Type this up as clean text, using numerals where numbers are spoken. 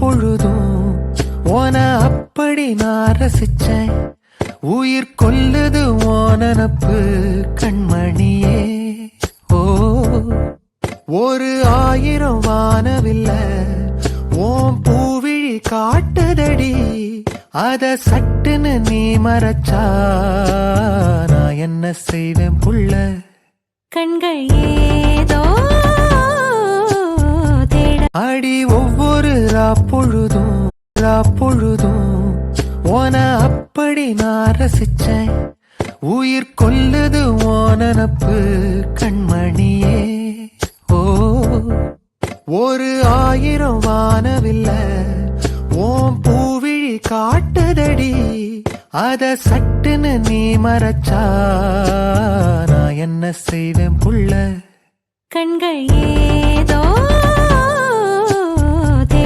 பொழுதும் ஓன அப்படி நான் ரசிச்சேன். உயிர் கொல்லுது ஓனப்பு கண்மணியே. ஓ ஒரு 1000 வானவில்ல ஓம் பூவிழி காட்டுதடி. அத சட்டுன்னு நீ மறைச்சா நான் என்ன செய்வேன் புள்ள. கண்கள் ஏதோ தேட அடி ஒவ்வொரு பொழுதும் ஓன அப்படி நான் ரசிச்சேன். உயிர் கொல்லுது ஓனப்பு கண்மணியே. ஓ ஒரு 1000 வானவில்ல ஓம் பூவிழி காட்டுதடி. அத சட்டுன்னு நீ மறைச்சா நான் என்ன செய்வேன் புள்ள. கண்கள் ஏதோ